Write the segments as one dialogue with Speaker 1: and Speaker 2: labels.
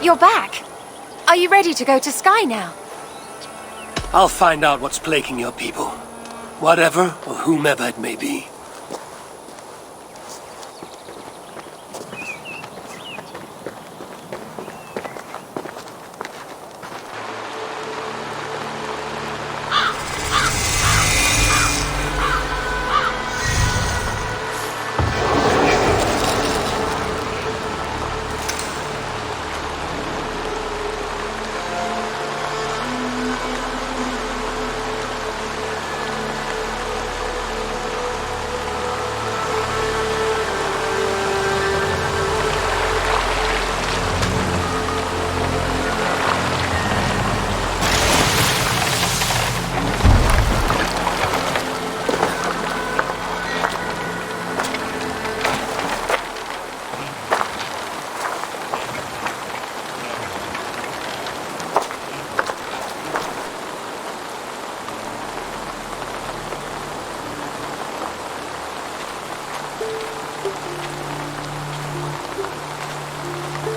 Speaker 1: You're back. Are you ready to go to Skye now?
Speaker 2: I'll find out what's plaguing your people. Whatever or whomever it may be.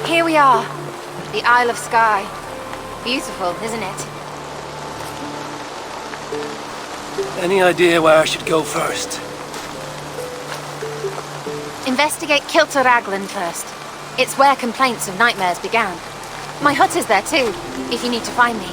Speaker 1: Here we are, the Isle of Skye. Beautiful, isn't it?
Speaker 2: Any idea where I should go first?
Speaker 1: Investigate Kilter-Raglan first. It's where complaints of nightmares began. My hut is there too, if you need to find me.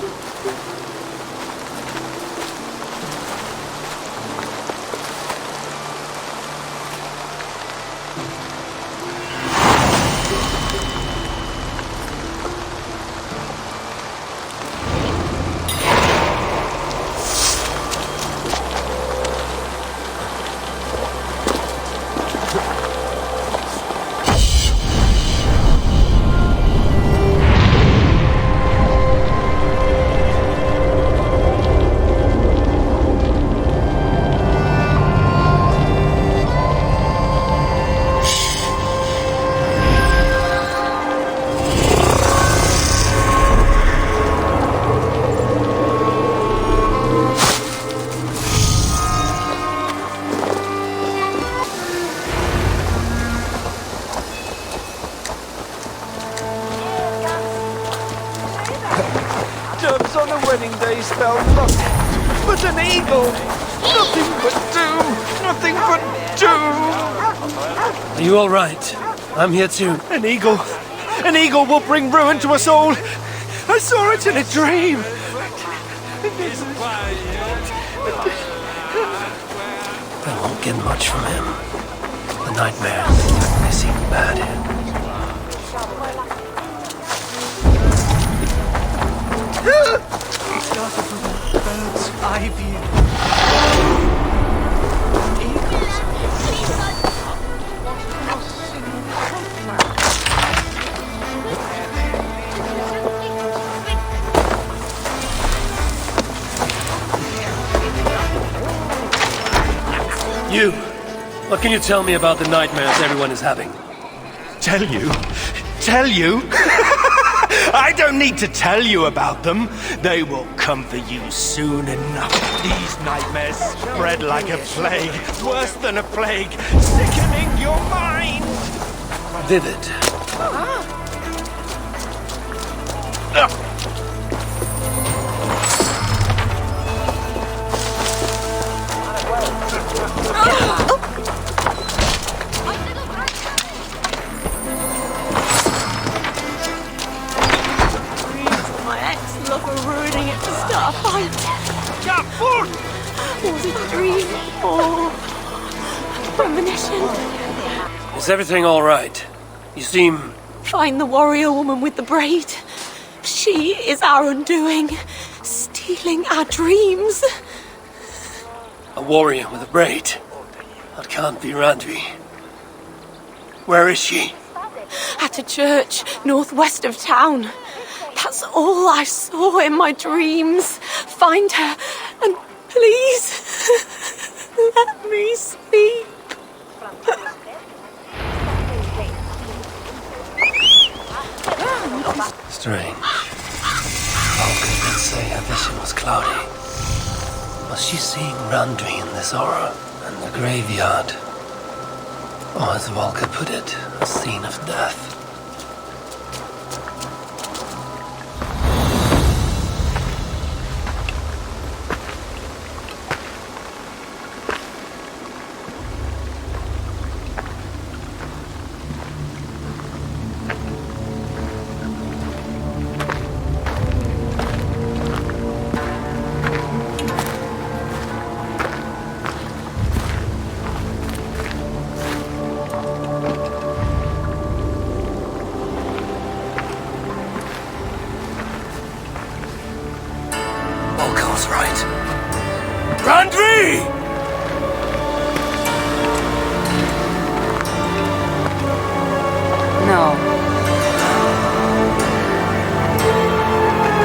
Speaker 3: Doves on a wedding day spell nothing but an eagle. Nothing but doom. Nothing but doom.
Speaker 2: Are you all right? I'm here too.
Speaker 3: An eagle. An eagle will bring ruin to us all. I saw it in a dream.
Speaker 2: I won't get much from him. The nightmare. They seem bad.
Speaker 3: Bird's eye view.
Speaker 2: You! What can you tell me about the nightmares everyone is having?
Speaker 3: Tell you? Tell you? I don't need to tell you about them. They will come for you soon enough. These nightmares spread like a plague. Worse than a plague. Sickening your mind.
Speaker 2: Vivid.
Speaker 4: Ruining it to start a fight. Was it a dream or a premonition?
Speaker 2: Is everything all right? You seem...
Speaker 4: Find the warrior woman with the braid. She is our undoing, stealing our dreams.
Speaker 2: a warrior with a braid. That can't be Randvi. Where is she?
Speaker 4: At a church northwest of town. That's all I saw in my dreams. Find her and please let me sleep.
Speaker 2: Strange. Vulcan did say her vision was cloudy. Was she seeing Randvi in this aura and the graveyard? Or as Volker put it, a scene of death?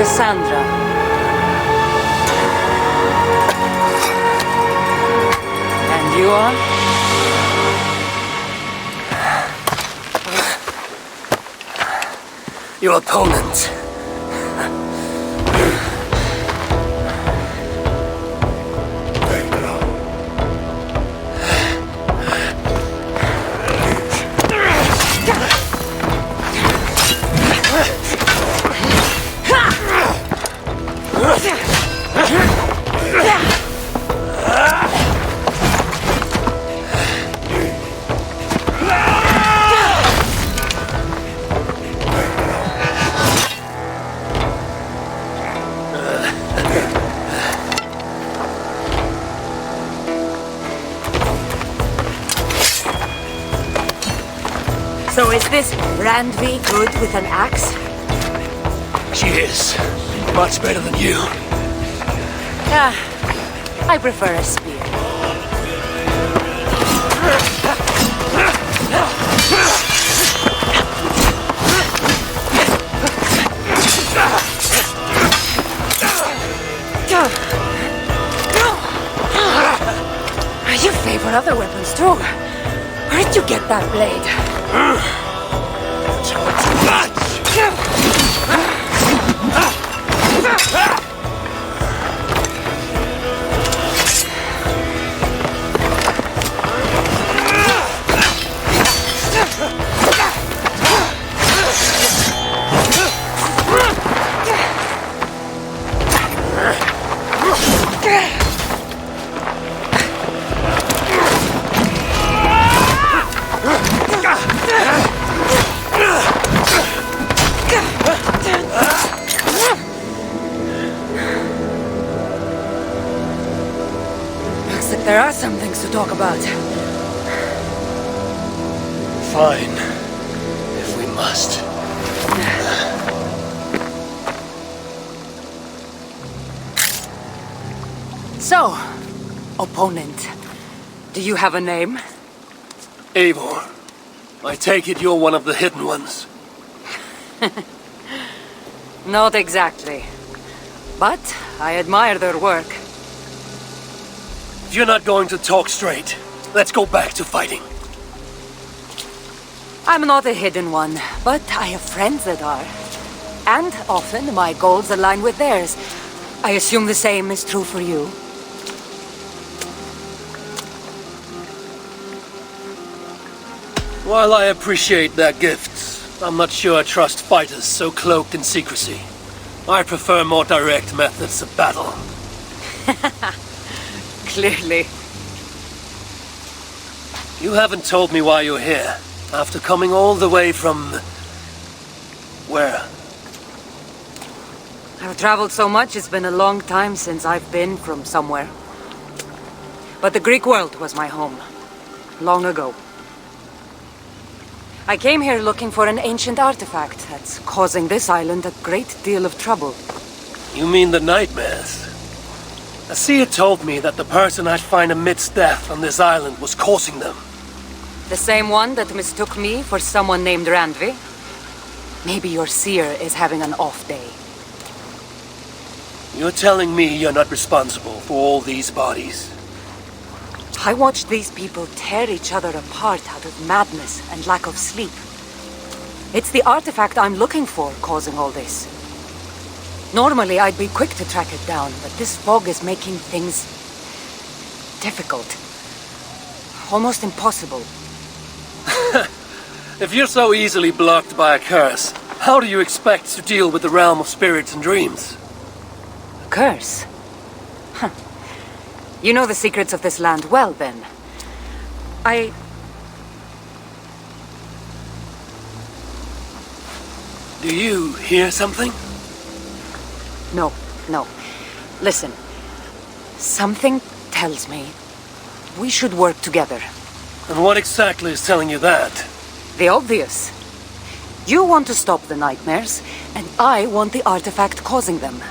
Speaker 5: Kassandra. And you are?
Speaker 2: Your opponent.
Speaker 5: So is this Randvi good with an axe?
Speaker 2: She is. Much better than you.
Speaker 5: Ah, I prefer a spear. You favor other weapons too. Where did you get that blade? Looks like there are some things to talk about.
Speaker 2: Fine. If we must.
Speaker 5: So, opponent, do you have a name?
Speaker 2: Eivor, I take it you're one of the hidden ones.
Speaker 5: Not exactly. But I admire their work.
Speaker 2: If you're not going to talk straight, let's go back to fighting.
Speaker 5: I'm not a hidden one, but I have friends that are. And often my goals align with theirs. I assume the same is true for you.
Speaker 2: While I appreciate their gifts, I'm not sure I trust fighters so cloaked in secrecy. I prefer more direct methods of battle.
Speaker 5: Clearly.
Speaker 2: You haven't told me why you're here, after coming all the way from... where?
Speaker 5: I've traveled so much, it's been a long time since I've been from somewhere. But the Greek world was my home. Long ago. I came here looking for an ancient artifact that's causing this island a great deal of trouble.
Speaker 2: You mean the nightmares? A seer told me that the person I'd find amidst death on this island was causing them.
Speaker 5: The same one that mistook me for someone named Randvi? Maybe your seer is having an off day.
Speaker 2: You're telling me you're not responsible for all these bodies?
Speaker 5: I watched these people tear each other apart out of madness and lack of sleep. It's the artifact I'm looking for causing all this. Normally I'd be quick to track it down, but this fog is making things... difficult. Almost impossible.
Speaker 2: If you're so easily blocked by a curse, how do you expect to deal with the realm of spirits and dreams?
Speaker 5: A curse? Huh. You know the secrets of this land well, then.
Speaker 2: Do you hear something?
Speaker 5: No. Listen. Something tells me we should work together.
Speaker 2: And what exactly is telling you that?
Speaker 5: The obvious. You want to stop the nightmares, and I want the artifact causing them.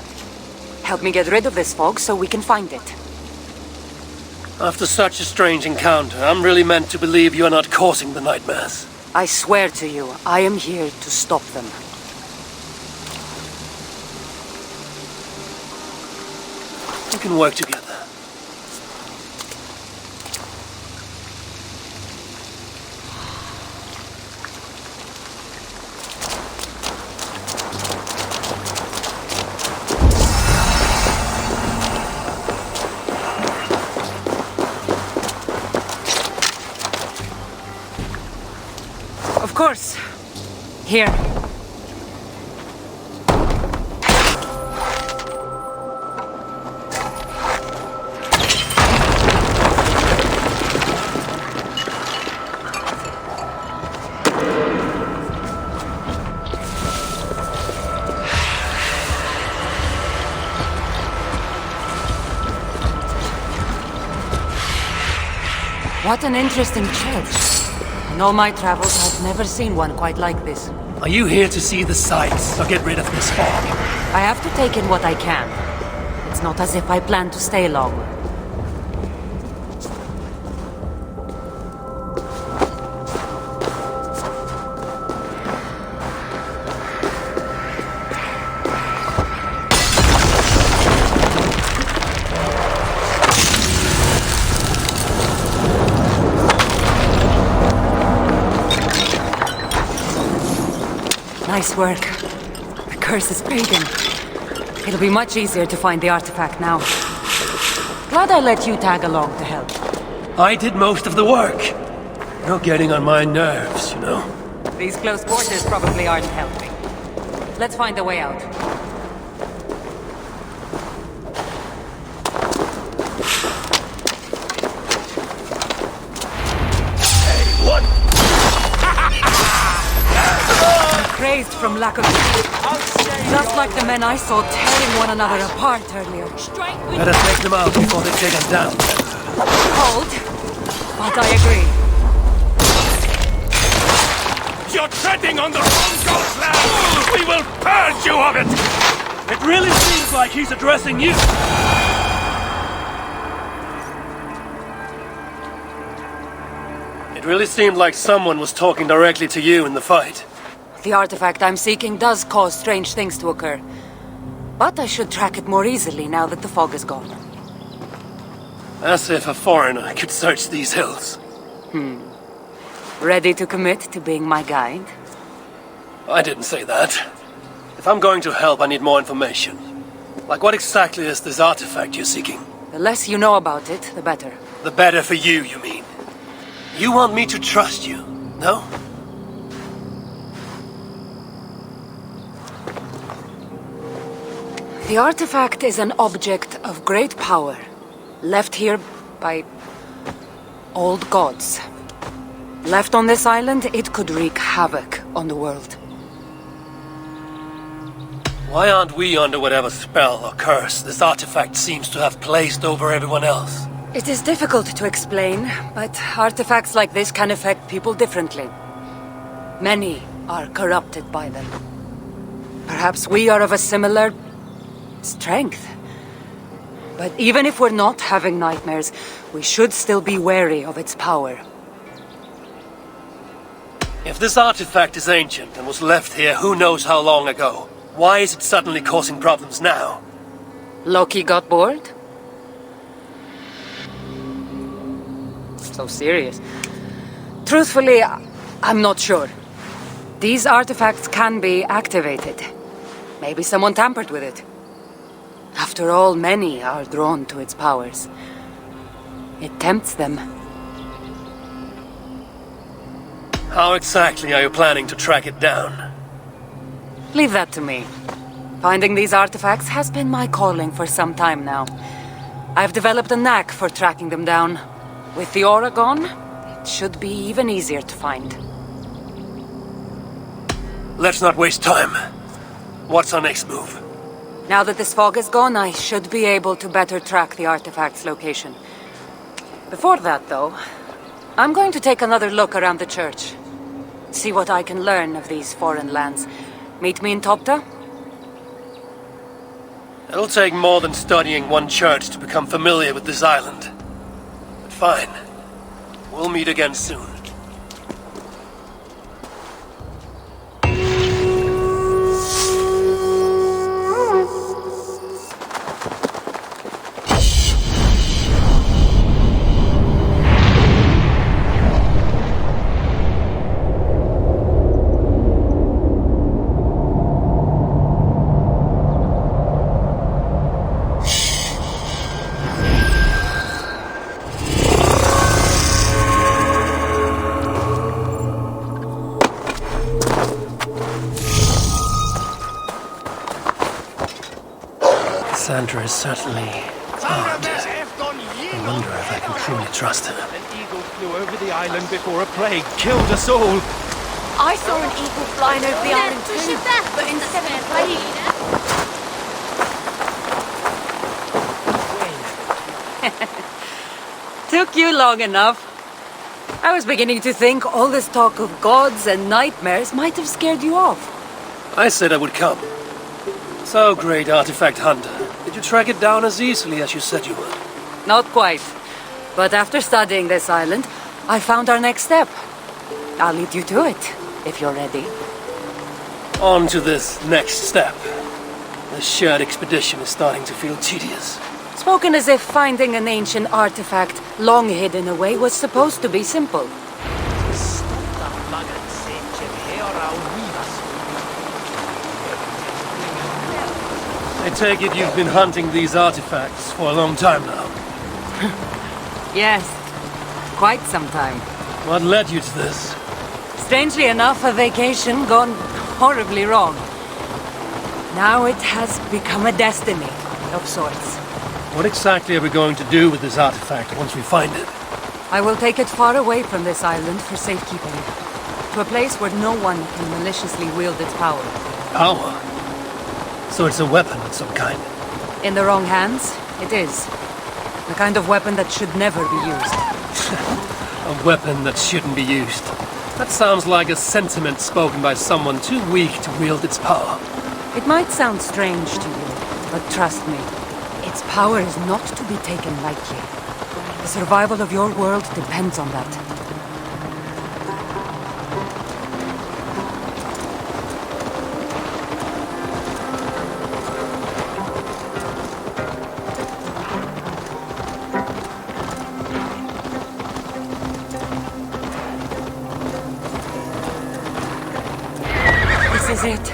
Speaker 5: Help me get rid of this fog so we can find it.
Speaker 2: After such a strange encounter, I'm really meant to believe you're not causing the nightmares.
Speaker 5: I swear to you, I am here to stop them.
Speaker 2: We can work together.
Speaker 5: Of course. Here. What an interesting church. In all my travels, I've never seen one quite like this.
Speaker 2: Are you here to see the sights or get rid of this fog?
Speaker 5: I have to take in what I can. It's not as if I plan to stay long. Nice work. The curse is fading. It'll be much easier to find the artifact now. Glad I let you tag along to help.
Speaker 2: I did most of the work. You're getting on my nerves, you know.
Speaker 5: These close quarters probably aren't helping. Let's find a way out. Crazed from lack of sleep. Just like the men I saw tearing one another apart earlier.
Speaker 2: Better take them out before they take us down.
Speaker 5: Cold, but I agree.
Speaker 3: You're treading on the wrong ghost land! We will purge you of it!
Speaker 2: It really seems like he's addressing you. It really seemed like someone was talking directly to you in the fight.
Speaker 5: The artifact I'm seeking does cause strange things to occur. But I should track it more easily now that the fog is gone.
Speaker 2: As if a foreigner could search these hills.
Speaker 5: Ready to commit to being my guide?
Speaker 2: I didn't say that. If I'm going to help, I need more information. Like what exactly is this artifact you're seeking?
Speaker 5: The less you know about it, the better.
Speaker 2: The better for you, you mean? You want me to trust you, no?
Speaker 5: The artifact is an object of great power, left here by old gods. Left on this island, it could wreak havoc on the world.
Speaker 2: Why aren't we under whatever spell or curse this artifact seems to have placed over everyone else?
Speaker 5: It is difficult to explain, but artifacts like this can affect people differently. Many are corrupted by them. Perhaps we are of a similar strength. But even if we're not having nightmares, we should still be wary of its power.
Speaker 2: If this artifact is ancient and was left here who knows how long ago, why is it suddenly causing problems now?
Speaker 5: Loki got bored? So serious. Truthfully, I'm not sure. These artifacts can be activated. Maybe someone tampered with it. After all, many are drawn to its powers. It tempts them.
Speaker 2: How exactly are you planning to track it down?
Speaker 5: Leave that to me. Finding these artifacts has been my calling for some time now. I've developed a knack for tracking them down. With the aura gone, it should be even easier to find.
Speaker 2: Let's not waste time. What's our next move?
Speaker 5: Now that this fog is gone, I should be able to better track the artifact's location. Before that, though, I'm going to take another look around the church. See what I can learn of these foreign lands. Meet me in Topta?
Speaker 2: It'll take more than studying one church to become familiar with this island. But fine. We'll meet again soon. Kassandra is certainly odd. I wonder if I can truly trust her.
Speaker 3: An eagle flew over the island before a plague killed us all.
Speaker 4: I saw an eagle flying over the island too, but instead of a plague.
Speaker 5: Took you long enough. I was beginning to think all this talk of gods and nightmares might have scared you off.
Speaker 2: I said I would come. So, great artifact hunter, did you track it down as easily as you said you would?
Speaker 5: Not quite. But after studying this island, I found our next step. I'll lead you to it, if you're ready.
Speaker 2: On to this next step. The shared expedition is starting to feel tedious.
Speaker 5: Spoken as if finding an ancient artifact long hidden away was supposed to be simple.
Speaker 2: I take it you've been hunting these artifacts for a long time now.
Speaker 5: Yes, quite some time.
Speaker 2: What led you to this?
Speaker 5: Strangely enough, a vacation gone horribly wrong. Now it has become a destiny of sorts.
Speaker 2: What exactly are we going to do with this artifact once we find it?
Speaker 5: I will take it far away from this island for safekeeping. To a place where no one can maliciously wield its power.
Speaker 2: Power? So it's a weapon of some kind?
Speaker 5: In the wrong hands, it is. The kind of weapon that should never be used.
Speaker 2: A weapon that shouldn't be used. That sounds like a sentiment spoken by someone too weak to wield its power.
Speaker 5: It might sound strange to you, but trust me, its power is not to be taken lightly. The survival of your world depends on that. This is it.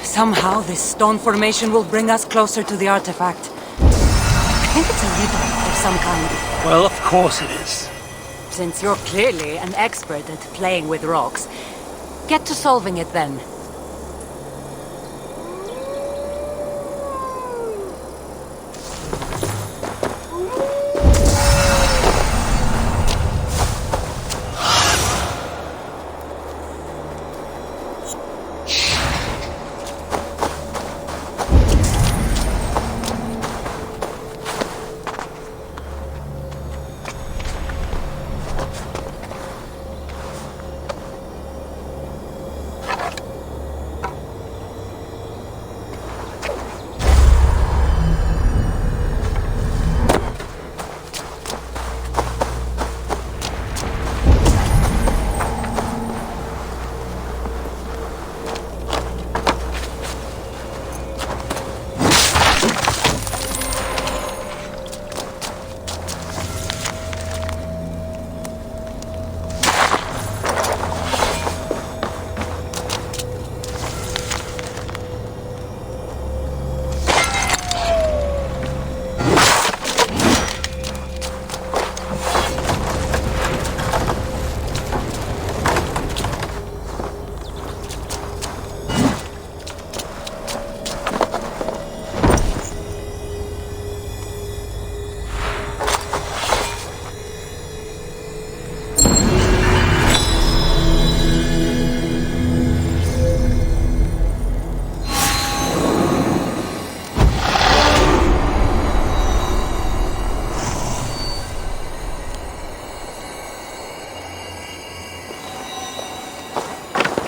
Speaker 5: Somehow, this stone formation will bring us closer to the artifact. I think it's a riddle of some kind.
Speaker 2: Well, of course it is.
Speaker 5: Since you're clearly an expert at playing with rocks, get to solving it then.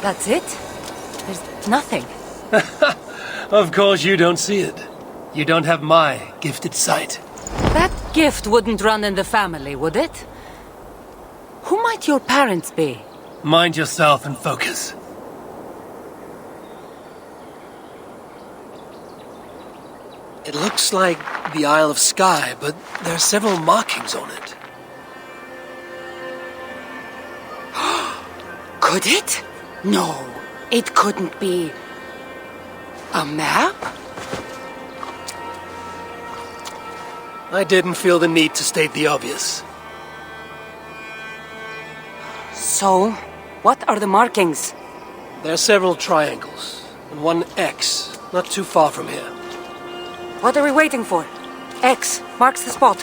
Speaker 5: That's it? There's nothing.
Speaker 2: Of course you don't see it. You don't have my gifted sight.
Speaker 5: That gift wouldn't run in the family, would it? Who might your parents be?
Speaker 2: Mind yourself and focus. It looks like the Isle of Skye, but there are several markings on it.
Speaker 5: Could it? No, it couldn't be. A map?
Speaker 2: I didn't feel the need to state the obvious.
Speaker 5: So, what are the markings?
Speaker 2: There are several triangles, and one X, not too far from here.
Speaker 5: What are we waiting for? X marks the spot.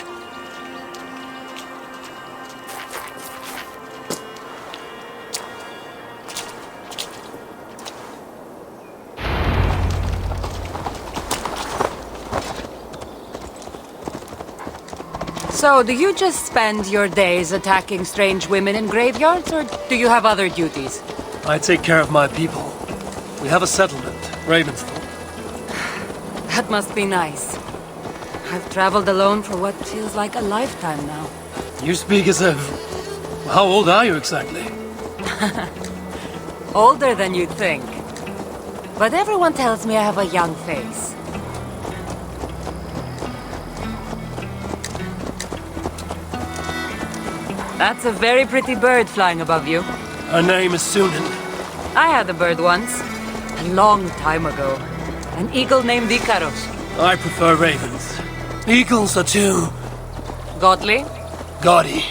Speaker 5: So, do you just spend your days attacking strange women in graveyards, or do you have other duties?
Speaker 2: I take care of my people. We have a settlement, Ravensthorpe.
Speaker 5: That must be nice. I've traveled alone for what feels like a lifetime now.
Speaker 2: You speak as if... How old are you exactly?
Speaker 5: Older than you'd think. But everyone tells me I have a young face. That's a very pretty bird flying above you.
Speaker 2: Her name is Sunan.
Speaker 5: I had a bird once. A long time ago. An eagle named Ikaros.
Speaker 2: I prefer ravens. Eagles are too...
Speaker 5: Godly?
Speaker 2: gaudy.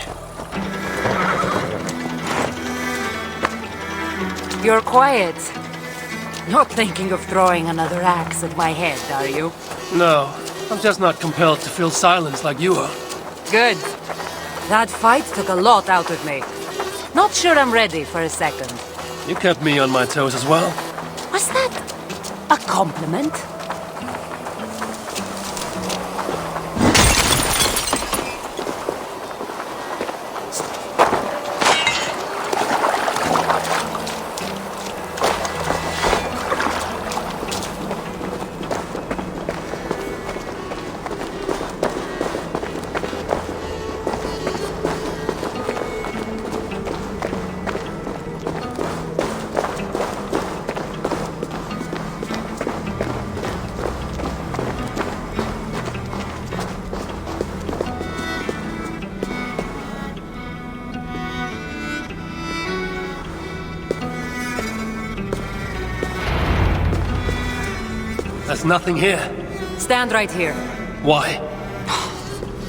Speaker 5: You're quiet. Not thinking of throwing another axe at my head, are you?
Speaker 2: No, I'm just not compelled to feel silence like you are.
Speaker 5: Good. That fight took a lot out of me. Not sure I'm ready for a second.
Speaker 2: You kept me on my toes as well.
Speaker 5: Was that a compliment?
Speaker 2: There's nothing here.
Speaker 5: Stand right here.
Speaker 2: Why?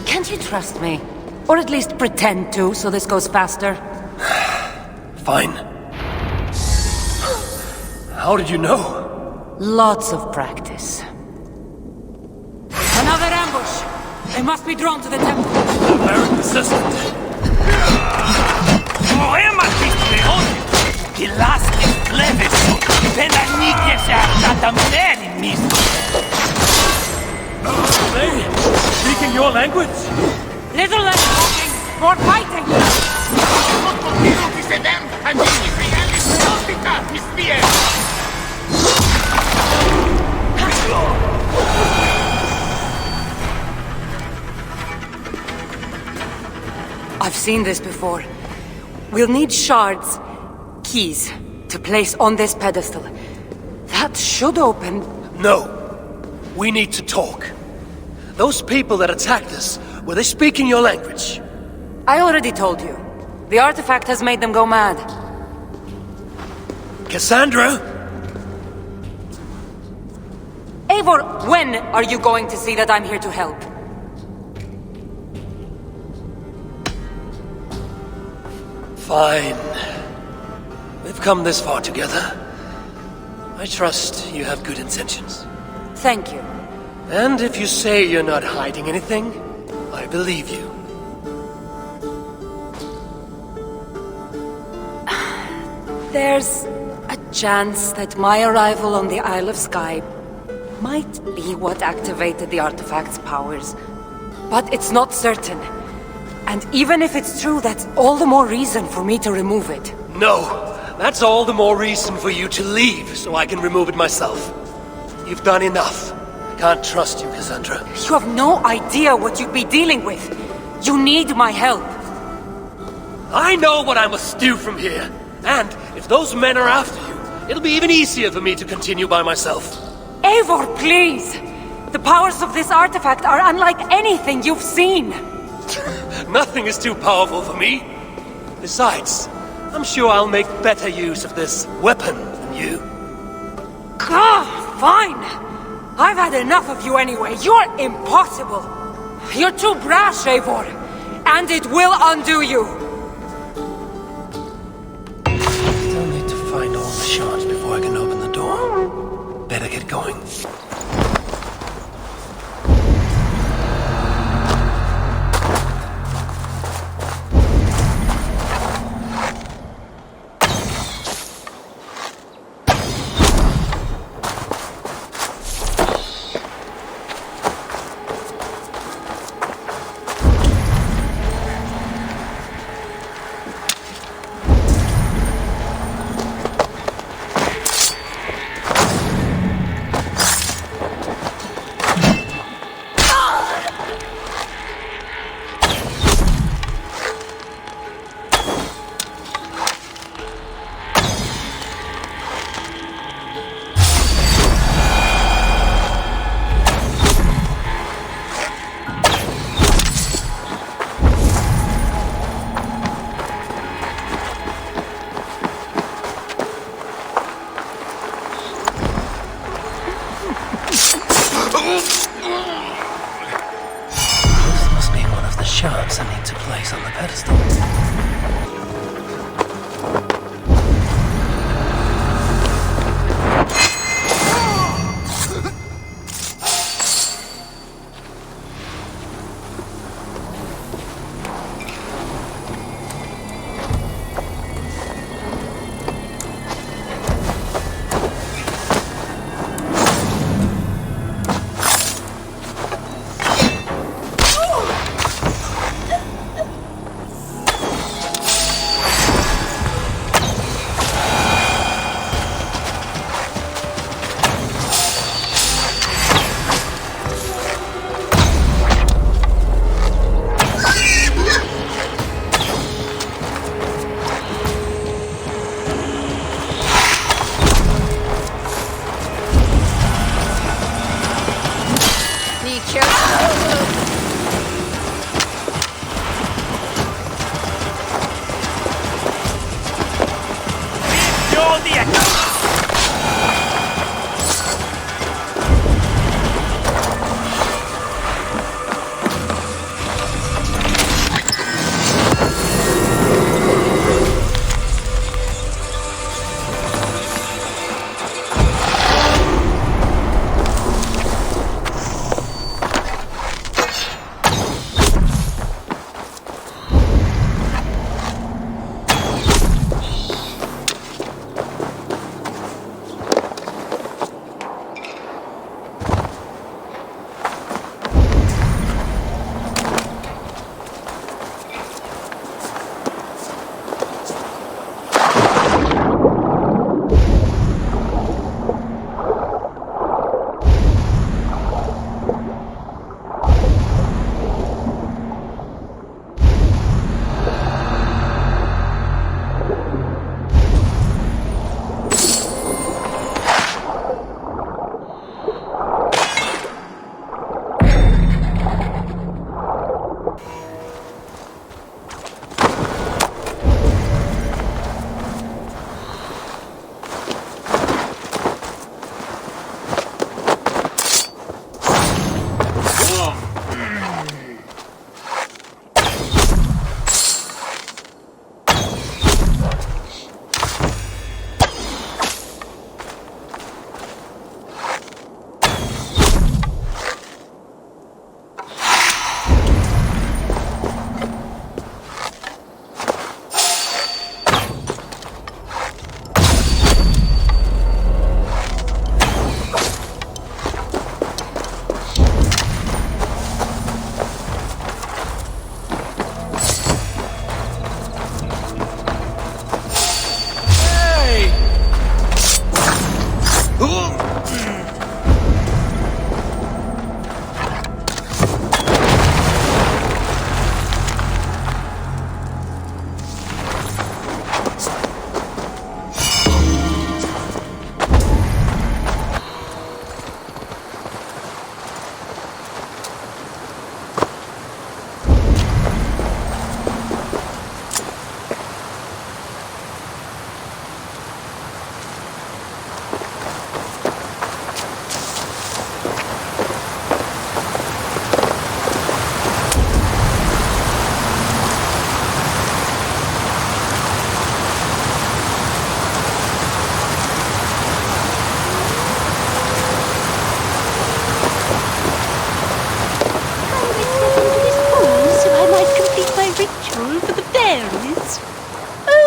Speaker 5: Can't you trust me? Or at least pretend to, so this goes faster?
Speaker 2: Fine. How did you know?
Speaker 5: Lots of practice. Another ambush! They must be drawn to the temple.
Speaker 2: Very persistent. They speaking your language?
Speaker 5: Little less talking, more fighting! I've seen this before. We'll need shards, keys, to place on this pedestal. That should open...
Speaker 2: No. We need to talk. Those people that attacked us, were they speaking your language?
Speaker 5: I already told you. The artifact has made them go mad.
Speaker 2: Kassandra?
Speaker 5: Eivor, when are you going to see that I'm here to help?
Speaker 2: Fine. We've come this far together. I trust you have good intentions.
Speaker 5: Thank you.
Speaker 2: And if you say you're not hiding anything, I believe you.
Speaker 5: There's a chance that my arrival on the Isle of Skye might be what activated the artifact's powers. But it's not certain. And even if it's true, that's all the more reason for me to remove it.
Speaker 2: No! That's all the more reason for you to leave, so I can remove it myself. You've done enough. I can't trust you, Kassandra.
Speaker 5: You have no idea what you'd be dealing with. You need my help.
Speaker 2: I know what I must do from here. And if those men are after you, it'll be even easier for me to continue by myself.
Speaker 5: Eivor, please! The powers of this artifact are unlike anything you've seen.
Speaker 2: Nothing is too powerful for me. Besides, I'm sure I'll make better use of this weapon than you.
Speaker 5: Fine! I've had enough of you anyway. You're impossible. You're too brash, Eivor. And it will undo you.
Speaker 2: Still need to find all the shards before I can open the door. Better get going. This must be one of the shards I need to place on the pedestal.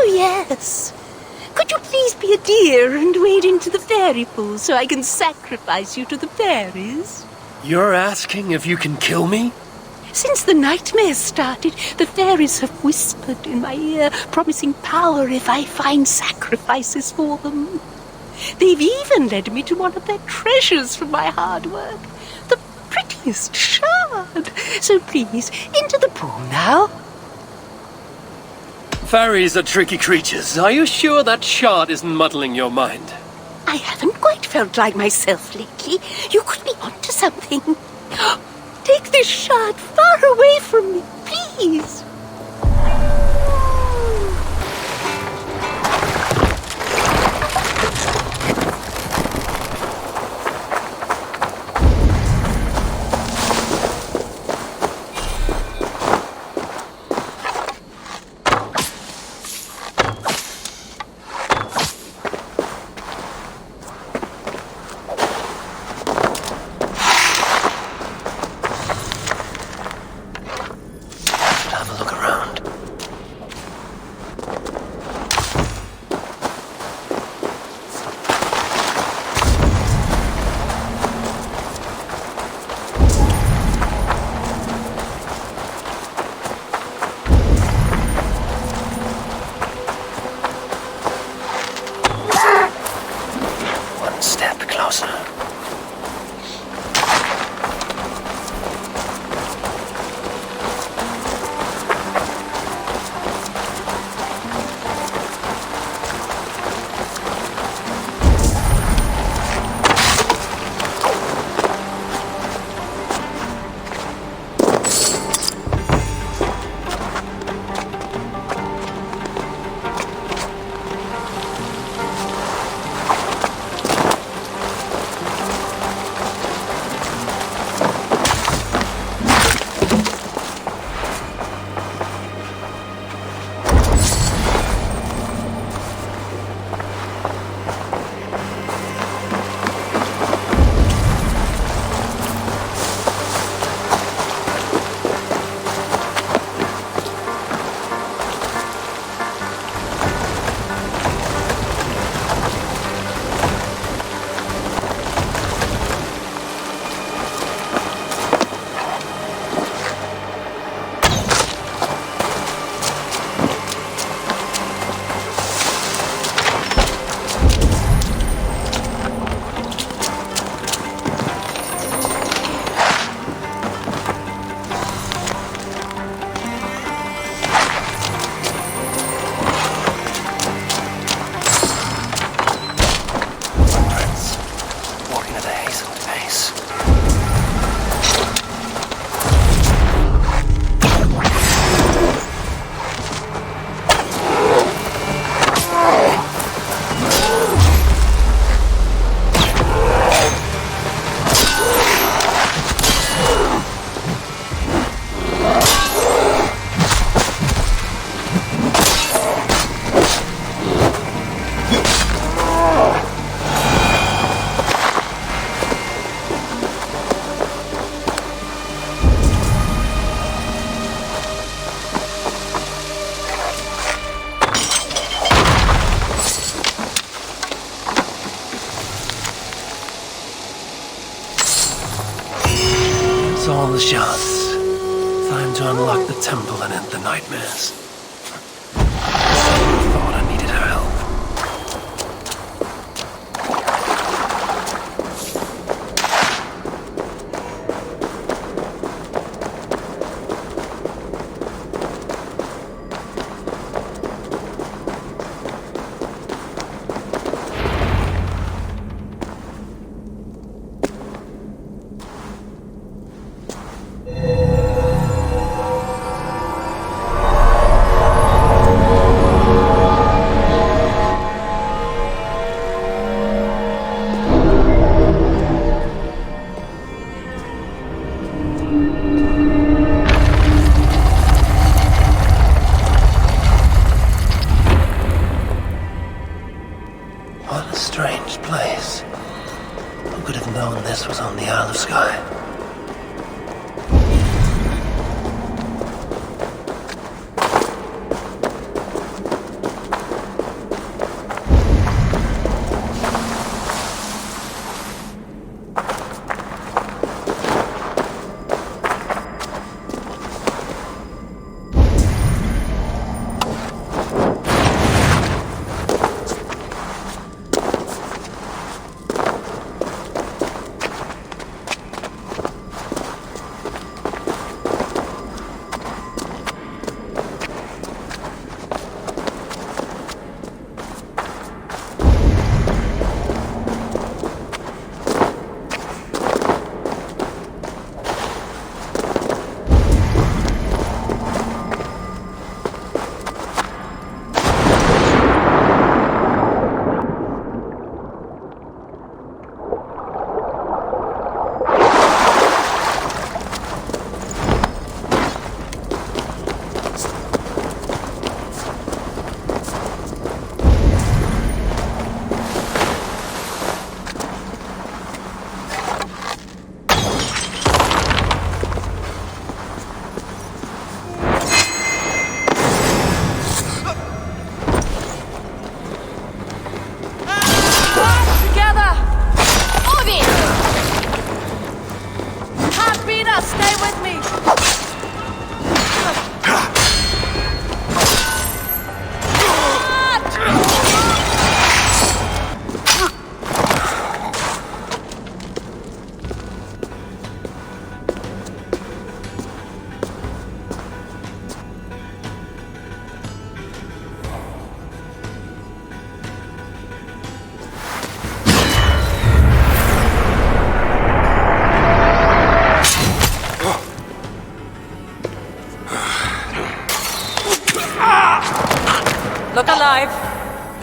Speaker 4: Yes. Could you please be a dear and wade into the fairy pool so I can sacrifice you to the fairies?
Speaker 2: You're asking if you can kill me?
Speaker 4: Since the nightmares started, the fairies have whispered in my ear, promising power if I find sacrifices for them. They've even led me to one of their treasures from my hard work, the prettiest shard. So please, into the pool now.
Speaker 2: Fairies are tricky creatures. Are you sure that shard isn't muddling your mind?
Speaker 4: I haven't quite felt like myself lately. You could be onto something. Take this shard far away from me, please.
Speaker 2: closer. All the shards. Time to unlock the temple and end the nightmares. Thought I needed her help. What a strange place. Who could have known this was on the Isle of Skye?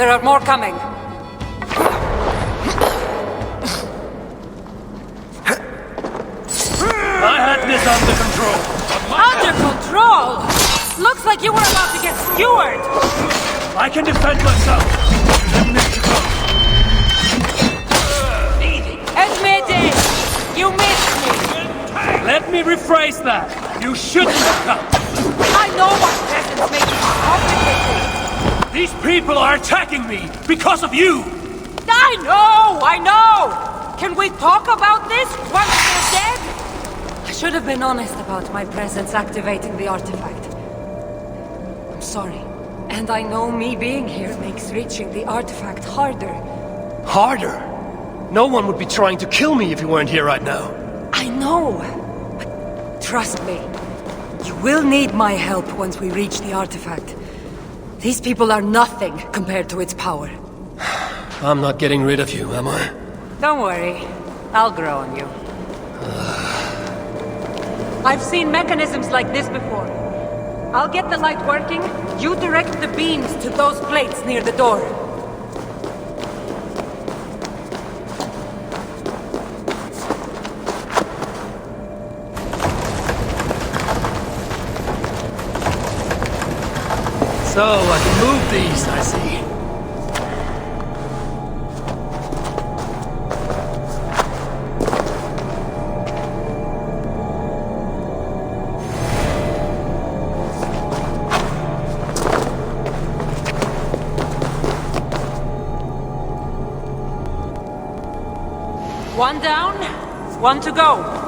Speaker 5: There are more coming.
Speaker 2: I had this under control.
Speaker 5: Under control? Looks like you were about to get skewered.
Speaker 2: I can defend myself.
Speaker 5: Admit it! You missed me!
Speaker 2: Let me rephrase that. You shouldn't have come.
Speaker 5: I know my presence makes you complicated.
Speaker 2: These people are attacking me because of you.
Speaker 5: I know! Can we talk about this once they're dead? I should have been honest about my presence activating the artifact. I'm sorry. And I know me being here makes reaching the artifact harder.
Speaker 2: Harder? No one would be trying to kill me if you weren't here right now.
Speaker 5: I know! But trust me, you will need my help once we reach the artifact. These people are nothing compared to its power.
Speaker 2: I'm not getting rid of you, am I?
Speaker 5: Don't worry. I'll grow on you. I've seen mechanisms like this before. I'll get the light working. You direct the beams to those plates near the door.
Speaker 2: So, I can move these, I see.
Speaker 5: One down, one to go.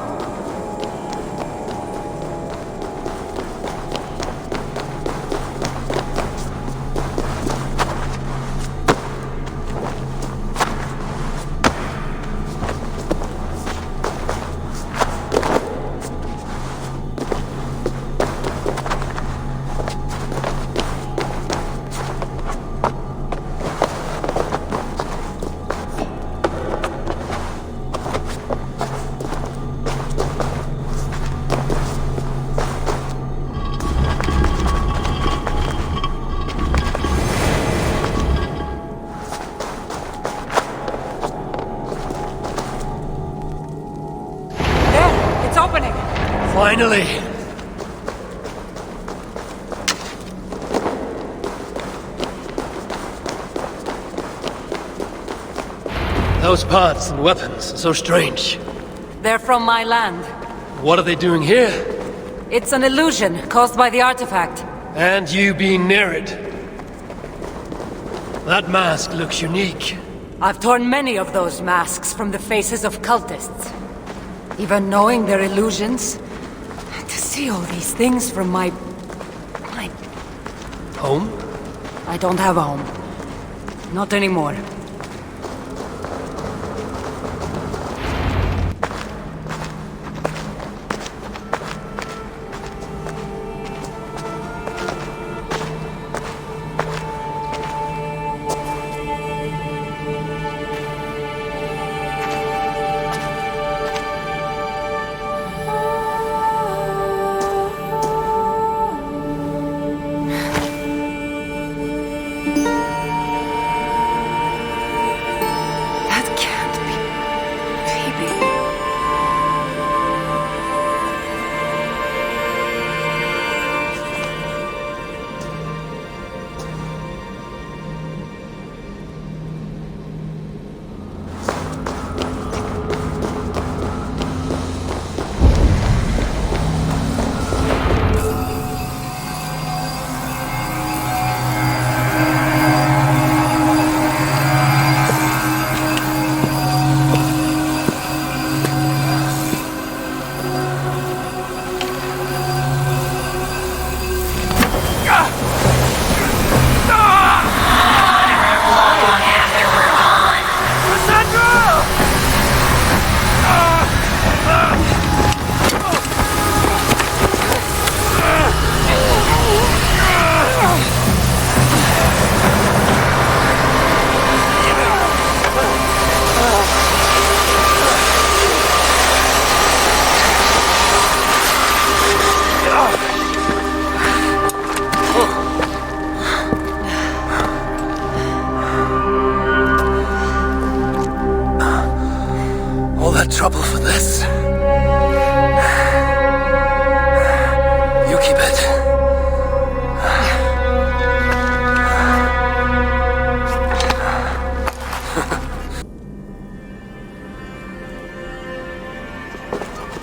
Speaker 2: Finally! Those parts and weapons are so strange.
Speaker 5: They're from my land.
Speaker 2: What are they doing here?
Speaker 5: It's an illusion caused by the artifact.
Speaker 2: And you being near it. That mask looks unique.
Speaker 5: I've torn many of those masks from the faces of cultists. Even knowing they're illusions, to see all these things from my
Speaker 2: Home?
Speaker 5: I don't have a home. Not anymore.
Speaker 2: had trouble for this. You keep it.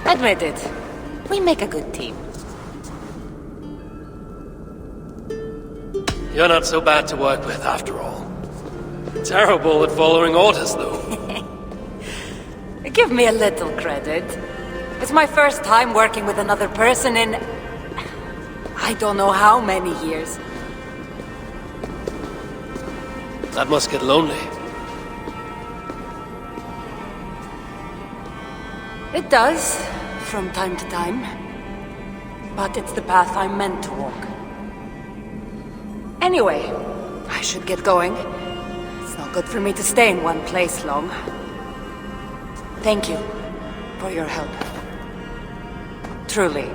Speaker 5: Admit it. We make a good team.
Speaker 2: You're not so bad to work with, after all. Terrible at following orders, though.
Speaker 5: Give me a little credit. It's my first time working with another person in... I don't know how many years.
Speaker 2: That must get lonely.
Speaker 5: It does, from time to time. But it's the path I'm meant to walk. Anyway, I should get going. It's not good for me to stay in one place long. Thank you for your help. Truly.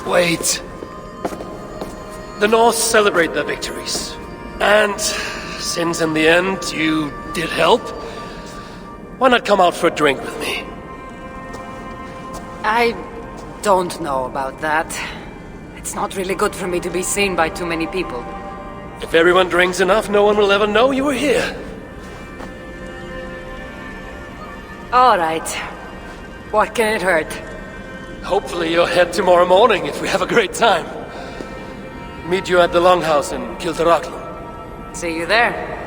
Speaker 2: Wait. The North celebrate their victories. And since in the end you did help, why not come out for a drink with me?
Speaker 5: I don't know about that. It's not really good for me to be seen by too many people.
Speaker 2: If everyone drinks enough, no one will ever know you were here.
Speaker 5: All right. What can it hurt?
Speaker 2: Hopefully you'll head tomorrow morning if we have a great time. Meet you at the Longhouse in Kiltaraglan.
Speaker 5: See you there.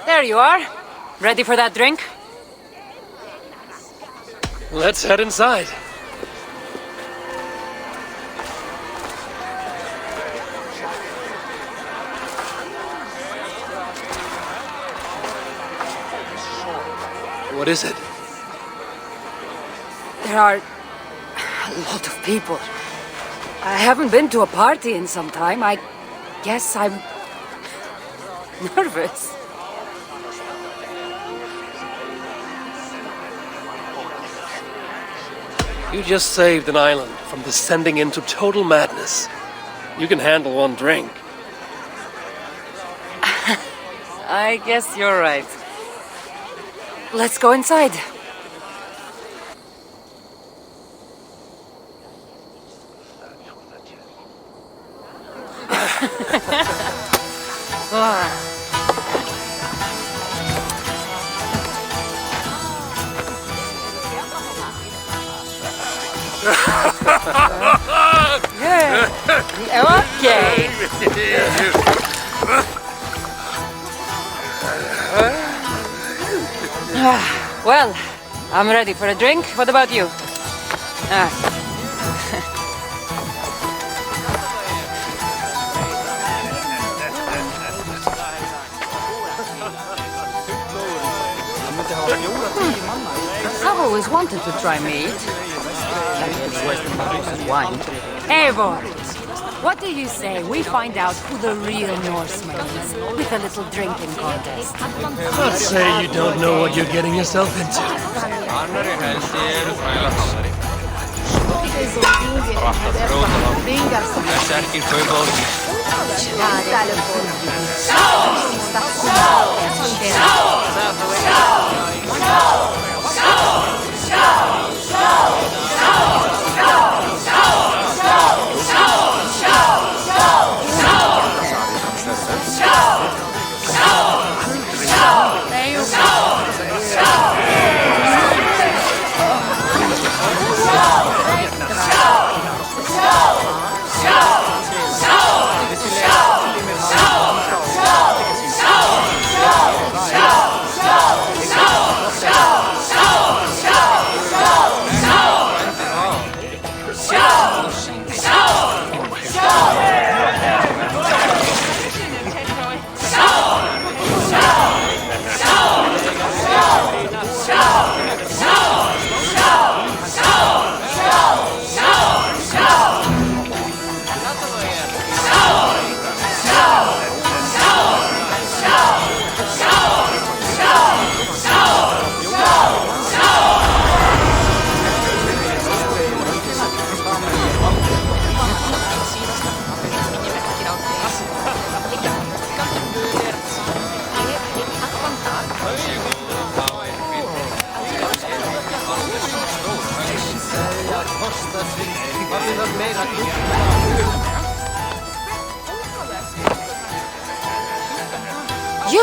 Speaker 5: There you are. Ready for that drink?
Speaker 2: Let's head inside. What is it?
Speaker 5: There are a lot of people. I haven't been to a party in some time. I guess I'm nervous.
Speaker 2: You just saved an island from descending into total madness. You can handle one drink.
Speaker 5: I guess you're right. Let's go inside. Okay. Well, I'm ready for a drink. What about you? I've always wanted to try meat. Wine. Eivor, what do you say we find out who the real Norseman is with a little drinking contest?
Speaker 2: Let's say you don't know what you're getting yourself into.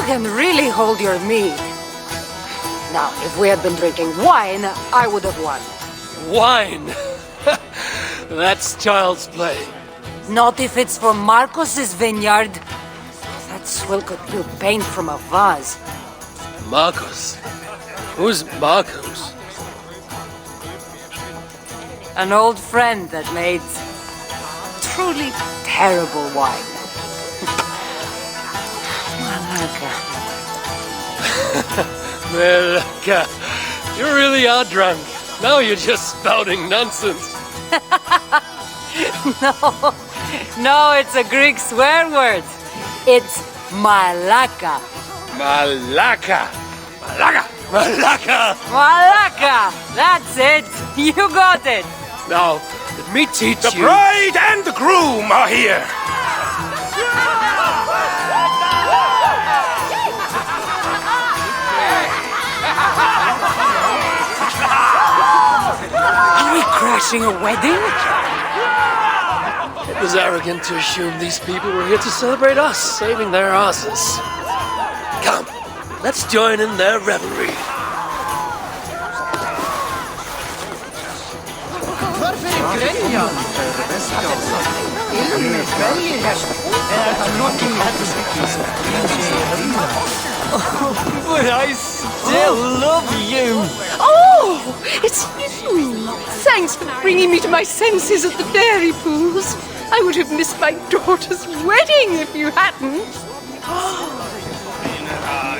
Speaker 5: You can really hold your mead. Now, if we had been drinking wine, I would have won.
Speaker 2: Wine! That's child's play.
Speaker 5: Not if it's from Marcos's vineyard. That swill could peel paint from a vase.
Speaker 2: Marcos? Who's Marcos?
Speaker 5: An old friend that made truly terrible wine.
Speaker 2: Melaka, you really are drunk. Now you're just spouting nonsense.
Speaker 5: No, it's a Greek swear word. It's malaka.
Speaker 2: Malaka! Malaka! Malaka!
Speaker 5: Malaka! That's it. You got it.
Speaker 2: Now, let me teach
Speaker 3: The
Speaker 2: you.
Speaker 3: bride and the groom are here!
Speaker 5: Are we crashing a wedding?
Speaker 2: It was arrogant to assume these people were here to celebrate us saving their asses. Come, let's join in their revelry.
Speaker 3: But I still love you!
Speaker 4: Oh, it's you. Thanks for bringing me to my senses at the fairy pools. I would have missed my daughter's wedding if you hadn't.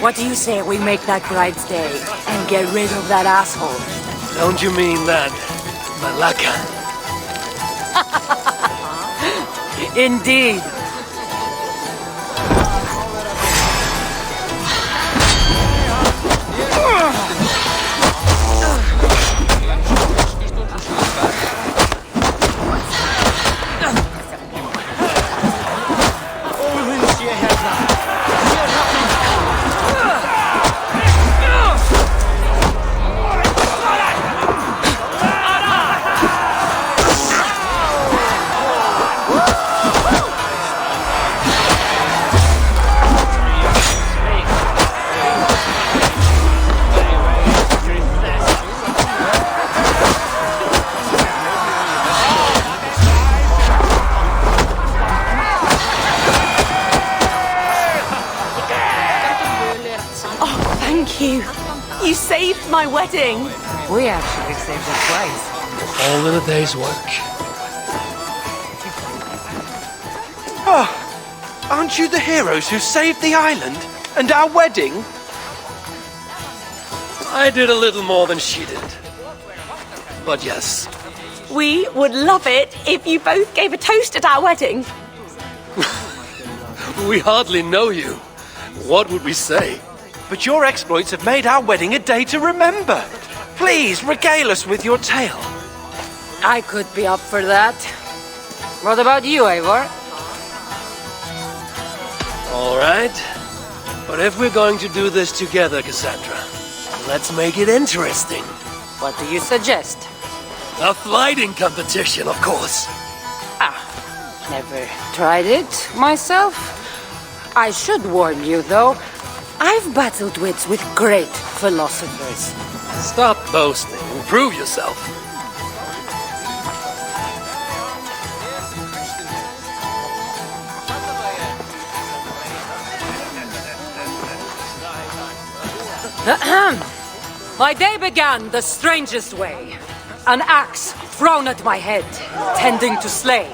Speaker 5: What do you say we make that bride's day and get rid of that asshole?
Speaker 2: Don't you mean that, Malaka?
Speaker 5: Indeed.
Speaker 4: Thank you. You saved my wedding.
Speaker 5: We actually saved it twice.
Speaker 2: All in a day's work.
Speaker 3: Oh, aren't you the heroes who saved the island and our wedding?
Speaker 2: I did a little more than she did. But yes,
Speaker 4: We would love it if you both gave a toast at our wedding.
Speaker 2: we hardly know you. What would we say?
Speaker 3: But your exploits have made our wedding a day to remember. Please, regale us with your tale.
Speaker 5: I could be up for that. What about you, Eivor?
Speaker 2: All right. But if we're going to do this together, Cassandra, let's make it interesting.
Speaker 5: What do you suggest?
Speaker 2: A flighting competition, of course.
Speaker 5: Never tried it myself. I should warn you, though. I've battled wits with great philosophers.
Speaker 2: Stop boasting and prove yourself.
Speaker 5: My day began the strangest way. An axe thrown at my head, tending to slay.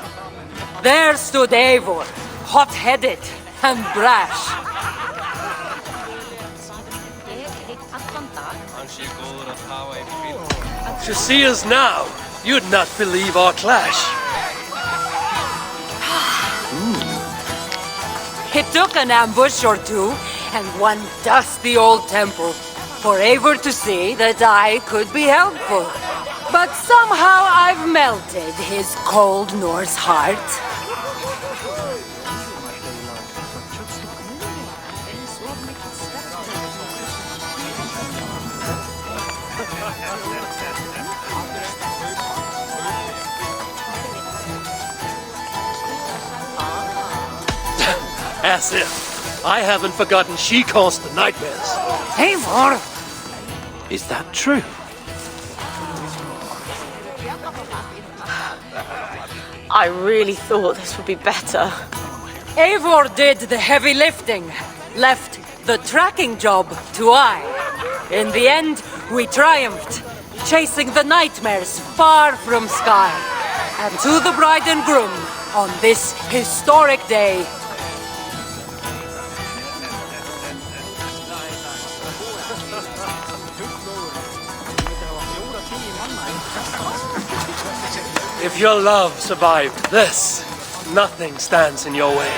Speaker 5: There stood Eivor, hot-headed and brash.
Speaker 2: To see us now, you'd not believe our clash.
Speaker 5: It took an ambush or two and one dusty old temple for Eivor to see that I could be helpful. But somehow I've melted his cold Norse heart.
Speaker 2: As if. I haven't forgotten she caused the nightmares.
Speaker 5: Eivor!
Speaker 3: Is that true?
Speaker 4: I really thought this would be better.
Speaker 5: Eivor did the heavy lifting, left the tracking job to I. In the end, we triumphed, chasing the nightmares far from Skye, and to the bride and groom on this historic day.
Speaker 2: If your love survived this, nothing stands in your way.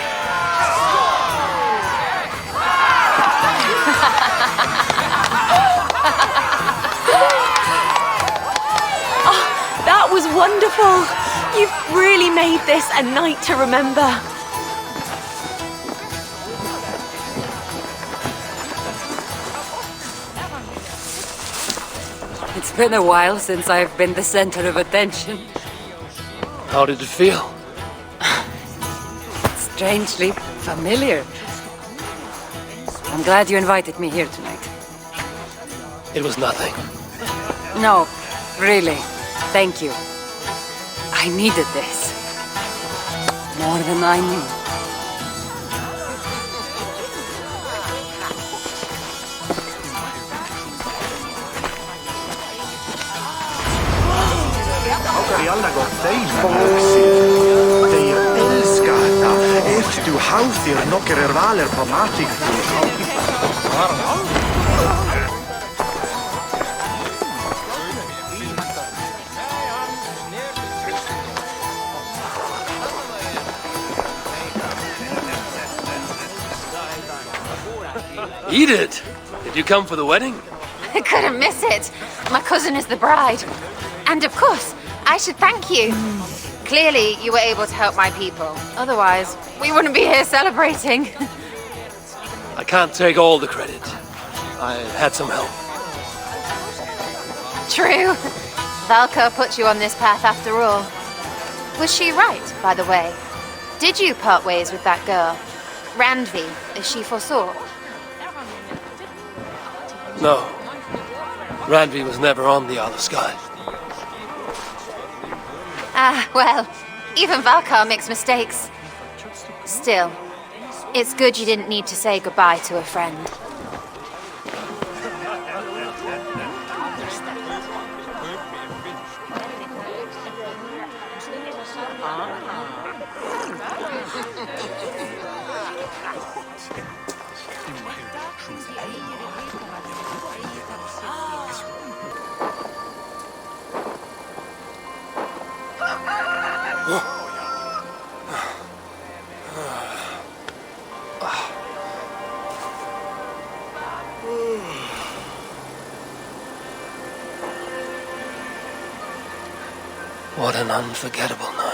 Speaker 4: That was wonderful! You've really made this a night to remember.
Speaker 5: It's been a while since I've been the center of attention.
Speaker 2: How did it feel?
Speaker 5: Strangely familiar. I'm glad you invited me here tonight.
Speaker 2: It was nothing.
Speaker 5: No, really. Thank you. I needed this. More than I knew.
Speaker 6: Har vi alla gått dig med det jag älskar efter du hauthir några valer på matik.
Speaker 2: Edith! Did you come for the wedding?
Speaker 1: I couldn't miss it. My cousin is the bride. And of course, I should thank you. Clearly, you were able to help my people. Otherwise, we wouldn't be here celebrating.
Speaker 2: I can't take all the credit. I had some help.
Speaker 1: True. Valka put you on this path after all. Was she right, by the way? Did you part ways with that girl? Randvi, as she foresaw?
Speaker 2: No. Randvi was never on the Isle of Skye.
Speaker 1: Ah, well, even Valkar makes mistakes. Still, it's good you didn't need to say goodbye to a friend.
Speaker 2: What an unforgettable night.